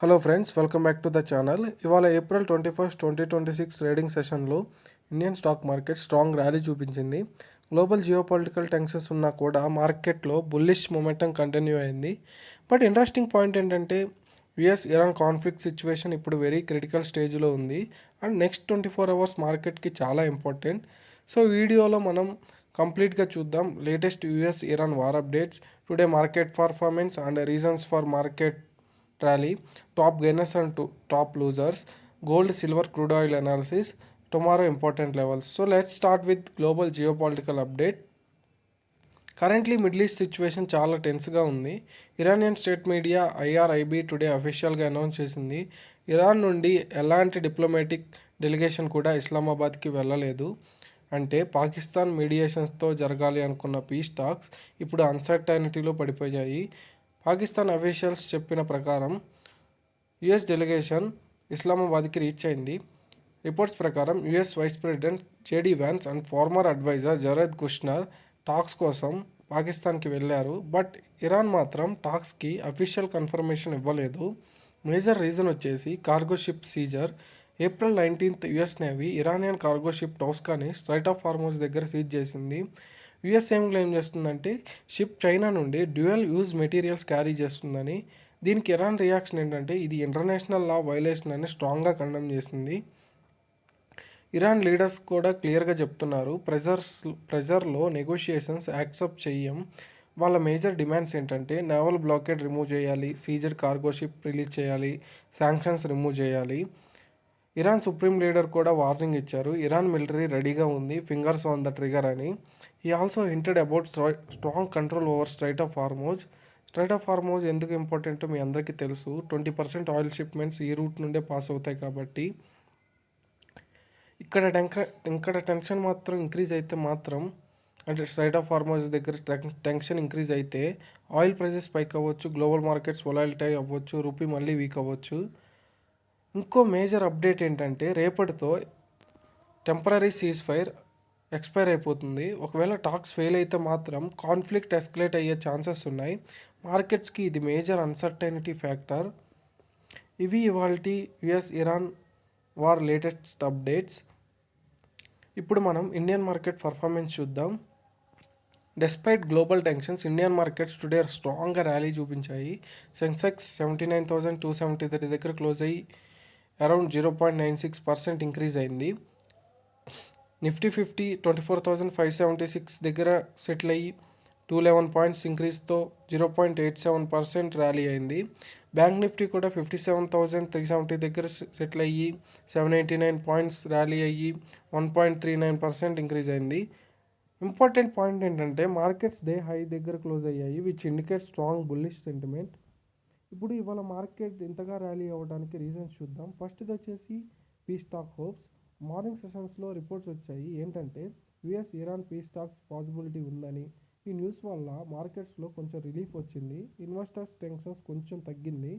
Hello friends, welcome back to the channel. ఇవాళ April 21, 2026 trading సెషన్లో Indian stock market strong rally చూపించింది. Global geopolitical tensions ఉన్నా కూడా మార్కెట్లో బుల్లిష్ మొమెంటం కంటిన్యూ అయింది. బట్ ఇంట్రెస్టింగ్ పాయింట్ ఏంటంటే యుఎస్ ఇరాన్ కాన్ఫ్లిక్ట్ సిచ్యువేషన్ ఇప్పుడు వెరీ క్రిటికల్ స్టేజ్లో ఉంది అండ్ నెక్స్ట్ 24 అవర్స్ మార్కెట్కి చాలా ఇంపార్టెంట్. సో వీడియోలో మనం కంప్లీట్గా చూద్దాం latest US Iran war updates, today market performance and reasons for market rally, top gainers and top losers, gold, silver, crude oil analysis, tomorrow important levels. So let's start with global geopolitical update. Currently middle east situation చాలా టెన్స్గా ఉంది. Iranian state media ఐఆర్ఐబి today అఫీషియల్గా announce చేసింది Iran నుండి ఎలాంటి diplomatic delegation కూడా ఇస్లామాబాద్కి వెళ్ళలేదు. అంటే పాకిస్తాన్ మీడియేషన్స్తో జరగాలి అనుకున్న పీస్ టాక్స్ ఇప్పుడు అన్సర్టైనిటీలో పడిపోయాయి. పాకిస్తాన్ అఫీషియల్స్ చెప్పిన ప్రకారం యుఎస్ డెలిగేషన్ ఇస్లామాబాద్కి రీచ్ అయింది. రిపోర్ట్స్ ప్రకారం US vice president JD Vance and former adviser Jared Kushner talks కోసం పాకిస్తాన్కి వెళ్ళారు. బట్ ఇరాన్ మాత్రం టాక్స్కి అఫీషియల్ కన్ఫర్మేషన్ ఇవ్వలేదు. మేజర్ రీజన్ వచ్చేసి cargo ship seizure. April 19th US navy Iranian cargo ship టౌస్కాని స్ట్రైట్ ఆఫ్ హార్మోజ్ దగ్గర సీజ్ చేసింది. యుఎస్ ఏం క్లెయిమ్ చేస్తుందంటే షిప్ చైనా నుండి డ్యూయల్ యూజ్ మెటీరియల్స్ క్యారీ చేస్తుందని. దీనికి ఇరాన్ రియాక్షన్ ఏంటంటే ఇది ఇంటర్నేషనల్ లా వైలేషన్ అని స్ట్రాంగ్గా కండెమ్ చేసింది. ఇరాన్ లీడర్స్ కూడా క్లియర్గా చెప్తున్నారు ప్రెజర్లో నెగోషియేషన్స్ యాక్సెప్ట్ చెయ్యం. వాళ్ళ మేజర్ డిమాండ్స్ ఏంటంటే నేవల్ బ్లాకేడ్ రిమూవ్ చేయాలి, సీజర్ కార్గో షిప్ రిలీజ్ చేయాలి, శాంక్షన్స్ రిమూవ్ చేయాలి. ఇరాన్ సుప్రీం లీడర్ కూడా వార్నింగ్ ఇచ్చారు, ఇరాన్ మిలిటరీ రెడీగా ఉంది, ఫింగర్స్ ఆన్ ద ట్రిగర్ అని. ఈ also hinted about strong control over strait of Hormuz. Strait of Hormuz ఎందుకు ఇంపార్టెంటో మీ అందరికీ తెలుసు. 20% ఆయిల్ షిప్మెంట్స్ ఈ రూట్ నుండే పాస్ అవుతాయి కాబట్టి. ఇక్కడ టెన్షన్ మాత్రం ఇంక్రీజ్ అయితే మాత్రం, అంటే స్ట్రైట్ ఆఫ్ హార్మోజ్ దగ్గర టెన్షన్ ఇంక్రీజ్ అయితే ఆయిల్ ప్రైజెస్ పైక్ అవ్వచ్చు, గ్లోబల్ మార్కెట్స్ వొలైలిటీ అవ్వచ్చు, రూపీ మళ్ళీ వీక్ అవ్వచ్చు. ఇంకో మేజర్ అప్డేట్ ఏంటంటే రేపటితో టెంపరరీ సీజ్ ఫైర్ ఎక్స్పైర్ అయిపోతుంది. ఒకవేళ టాక్స్ ఫెయిల్ అయితే మాత్రం కాన్ఫ్లిక్ట్ ఎస్కలేట్ అయ్యే ఛాన్సెస్ ఉన్నాయి. మార్కెట్స్కి ఇది మేజర్ అన్సర్టైనిటీ ఫ్యాక్టర్. ఇవి ఇవాల్టి US Iran war latest updates. ఇప్పుడు మనం ఇండియన్ మార్కెట్ పర్ఫార్మెన్స్ చూద్దాం. Despite global tensions Indian markets today స్ట్రాంగ్గా ర్యాలీ చూపించాయి. సెన్సెక్స్ 79,273 దగ్గర క్లోజ్ అయ్యి అరౌండ్ 0.96% ఇంక్రీజ్ అయింది. నిఫ్టీ 50 24,576 దగ్గర సెటిల్ అయ్యి 211 పాయింట్స్ ఇంక్రీజ్తో 0.87% ర్యాలీ అయింది. బ్యాంక్ నిఫ్టీ కూడా 57,370 దగ్గర సెటిల్ అయ్యి 789 పాయింట్స్ ర్యాలీ అయ్యి 1.39% ఇంక్రీజ్ అయింది. ఇంపార్టెంట్ పాయింట్ ఏంటంటే మార్కెట్స్ డే హై దగ్గర క్లోజ్ అయ్యాయి, which indicate strong bullish sentiment. ఇప్పుడు ఇవాళ మార్కెట్ ఇంతగా ర్యాలీ అవ్వడానికి రీజన్స్ చూద్దాం. ఫస్ట్ ఇది వచ్చేసి పీస్ టాక్ హోప్స్. మార్నింగ్ సెషన్స్లో రిపోర్ట్స్ వచ్చాయి ఏంటంటే US Iran peace talks possibility ఉందని. ఈ న్యూస్ వల్ల మార్కెట్స్లో కొంచెం రిలీఫ్ వచ్చింది, ఇన్వెస్టర్స్ టెన్షన్స్ కొంచెం తగ్గింది.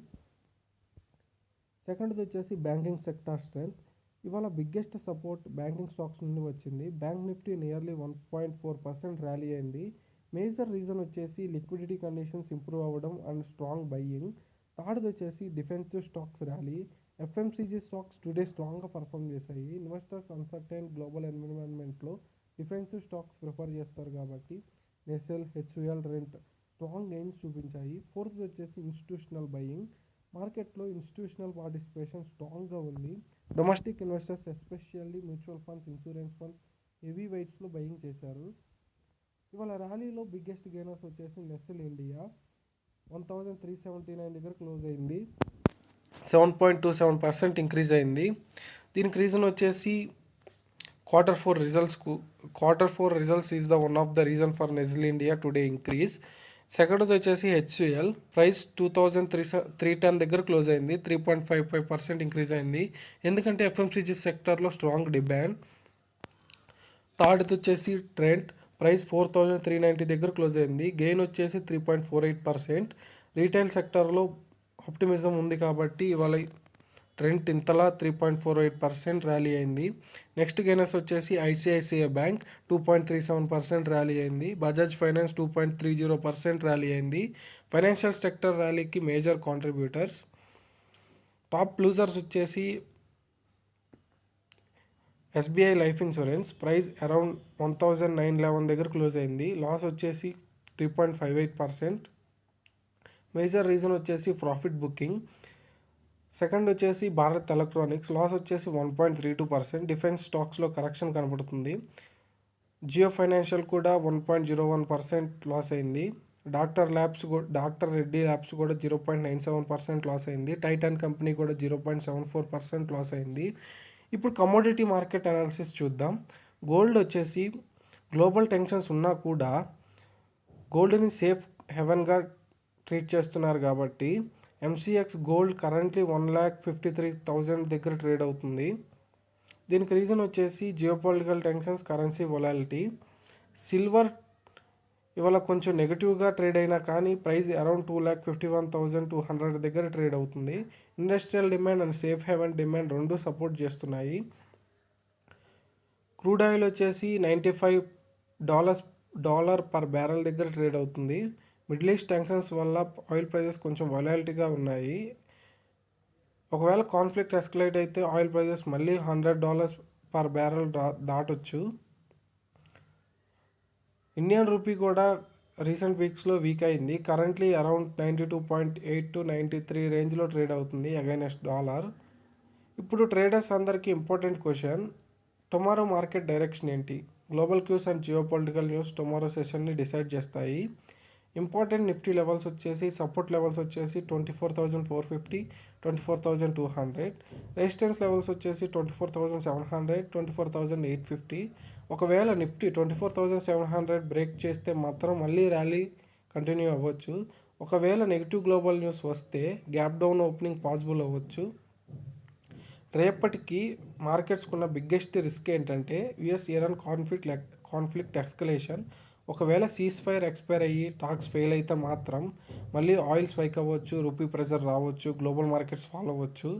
సెకండ్ది వచ్చేసి బ్యాంకింగ్ సెక్టార్ స్ట్రెంత్. ఇవాళ బిగ్గెస్ట్ సపోర్ట్ బ్యాంకింగ్ స్టాక్స్ నుండి వచ్చింది. బ్యాంక్ నిఫ్టీ నియర్లీ 1.4% ర్యాలీ అయింది. మేజర్ రీజన్ వచ్చేసి లిక్విడిటీ కండిషన్స్ ఇంప్రూవ్ అవ్వడం అండ్ స్ట్రాంగ్ బయ్యింగ్. థర్డ్ది వచ్చేసి defensive stocks rally. FMCG stocks today స్ట్రాంగ్గా పర్ఫామ్ చేశాయి. ఇన్వెస్టర్స్ అన్సర్టైన్ గ్లోబల్ ఎన్విరాన్మెంట్లో డిఫెన్సివ్ స్టాక్స్ ప్రిఫర్ చేస్తారు కాబట్టి నెసెల్, హెచ్యుఎల్, రెంట్ స్ట్రాంగ్ గెయిన్స్ చూపించాయి. ఫోర్త్ది వచ్చేసి ఇన్స్టిట్యూషనల్ బయ్యింగ్. మార్కెట్లో ఇన్స్టిట్యూషనల్ పార్టిసిపేషన్ స్ట్రాంగ్గా ఉంది. Domestic investors especially mutual funds, insurance funds heavy వెయిట్స్లో buying చేశారు. ఇవాళ ర్యాలీలో బిగ్గెస్ట్ గెయినర్స్ వచ్చేసి నెస్సెల్ ఇండియా 1,379 దగ్గర క్లోజ్ అయింది, 7.27% ఇంక్రీజ్ అయింది. దీనికి రీజన్ వచ్చేసి quarter four results is the one of the reason for Nestle India today increase. సెకండ్ది వచ్చేసి హెచ్యుఎల్ ప్రైస్ 2,310 దగ్గర క్లోజ్ అయింది, 3.55% ఇంక్రీజ్ అయింది, ఎందుకంటే ఎఫ్ఎంసీజీ సెక్టర్లో స్ట్రాంగ్ డిమాండ్. థర్డ్ది వచ్చేసి ట్రెంట్ ప్రైస్ 4,390 దగ్గర క్లోజ్ అయింది, గెయిన్ వచ్చేసి 3.48%. రీటైల్ సెక్టర్లో ఆప్టిమిజం ఉంది కాబట్టి ఇవాళ ట్రెంట్ ఇంతలా 3.48% ర్యాలీ అయింది. నెక్స్ట్ గెయినర్స్ వచ్చేసి ఐసిఐసిఐ బ్యాంక్ 2.37% ర్యాలీ అయింది, బజాజ్ ఫైనాన్స్ 2.30% ర్యాలీ అయింది. ఫైనాన్షియల్ సెక్టర్ ర్యాలీకి మేజర్ కాంట్రిబ్యూటర్స్. టాప్ లూజర్స్ వచ్చేసి SBI life insurance, price around 1911 దగ్గర క్లోజ్ అయింది. లాస్ వచ్చేసి 3.58%. మేజర్ రీజన్ వచ్చేసి ప్రాఫిట్ బుకింగ్. సెకండ్ వచ్చేసి భారత్ ఎలక్ట్రానిక్స్, లాస్ వచ్చేసి 1.32%. డిఫెన్స్ స్టాక్స్లో కరెక్షన్ కనబడుతుంది. జియో ఫైనాన్షియల్ కూడా 1.01% లాస్ అయింది. డాక్టర్ రెడ్డి ల్యాబ్స్ కూడా 0.97% లాస్ అయింది. టైటాన్ కంపెనీ కూడా 0.74% లాస్ అయింది. ఇప్పుడు కమోడిటీ మార్కెట్ అనాలిసిస్ చూద్దాం. గోల్డ్ వచ్చేసి గ్లోబల్ టెన్షన్స్ ఉన్నా కూడా గోల్డ్ని సేఫ్ హెవెన్గా ట్రీట్ చేస్తున్నారు కాబట్టి ఎంసీఎక్స్ గోల్డ్ కరెంట్లీ 1,53,000 దగ్గర ట్రేడ్ అవుతుంది. దీనికి రీజన్ వచ్చేసి జియోపాలిటికల్ టెన్షన్స్, కరెన్సీ వొలాలిటీ. సిల్వర్ ఇవాళ కొంచెం నెగిటివ్గా ట్రేడ్ అయినా కానీ ప్రైస్ అరౌండ్ 2,51,200 దగ్గర ట్రేడ్ అవుతుంది. Industrial demand and safe haven demand రెండు సపోర్ట్ చేస్తున్నాయి. క్రూడ్ ఆయిల్ వచ్చేసి $95 పర్ బ్యారెల్ దగ్గర ట్రేడ్ అవుతుంది. మిడిల్ ఈస్ట్ టెన్షన్స్ వల్ల ఆయిల్ ప్రైజెస్ కొంచెం వొలాలిటీగా ఉన్నాయి. ఒకవేళ కాన్ఫ్లిక్ట్ ఎస్కలేట్ అయితే ఆయిల్ ప్రైజెస్ మళ్ళీ $100 పర్ బ్యారెల్ దాటొచ్చు. ఇండియన్ రూపీ కూడా రీసెంట్ వీక్స్లో వీక్ అయింది. కరెంట్లీ అరౌండ్ 92.8 to 93 రేంజ్లో ట్రేడ్ అవుతుంది అగైనెస్ట్ డాలర్. ఇప్పుడు ట్రేడర్స్ అందరికీ important question, tomorrow market direction ఏంటి? Global cues and geopolitical news tomorrow సెషన్ని డిసైడ్ చేస్తాయి. ఇంపార్టెంట్ నిఫ్టీ లెవెల్స్ వచ్చేసి సపోర్ట్ లెవెల్స్ వచ్చేసి 24,450, 24,200. రెసిస్టెన్స్ లెవెల్స్ వచ్చేసి 24,700, 24,850. ఒకవేళ నిఫ్టీ 24,700 బ్రేక్ చేస్తే మాత్రం మళ్ళీ ర్యాలీ కంటిన్యూ అవ్వచ్చు. ఒకవేళ నెగిటివ్ గ్లోబల్ న్యూస్ వస్తే గ్యాప్ డౌన్ ఓపెనింగ్ పాసిబుల్ అవ్వచ్చు. రేపటికి మార్కెట్స్కున్న బిగ్గెస్ట్ రిస్క్ ఏంటంటే యుఎస్ ఇరాన్ కాన్ఫ్లిక్ట్ ఎస్కలేషన్. ఒకవేళ సీజ్ ఫైర్ ఎక్స్పైర్ అయ్యి టాక్స్ ఫెయిల్ అయితే మాత్రం మళ్ళీ ఆయిల్ స్పైక్ అవ్వచ్చు, రూపీ ప్రెజర్ రావచ్చు, గ్లోబల్ మార్కెట్స్ ఫాలో అవ్వచ్చు.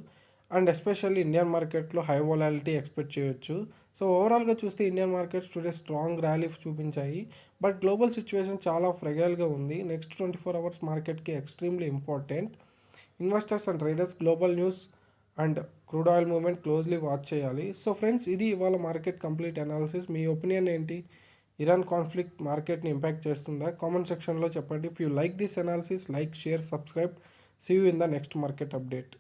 అండ్ ఎస్పెషల్లీ ఇండియన్ మార్కెట్లో హై వొలాలిటీ ఎక్స్పెక్ట్ చేయొచ్చు. సో ఓవరాల్గా చూస్తే Indian markets today strong rally చూపించాయి. బట్ గ్లోబల్ సిచ్యువేషన్ చాలా ఫ్రెగైల్గా ఉంది. నెక్స్ట్ 24 అవర్స్ మార్కెట్కి extremely important. Investors and traders global news and crude oil movement closely watch చేయాలి. సో ఫ్రెండ్స్, ఇది ఇవాళ మార్కెట్ కంప్లీట్ అనాలిసిస్. మీ ఒపీనియన్ ఏంటి? ఇరాన్ కాన్ఫ్లిక్ట్ మార్కెట్ని ఇంపాక్ట్ చేస్తుందా? కామెంట్ సెక్షన్లో చెప్పండి. If you like this analysis, like, share, subscribe. See you in the next market update.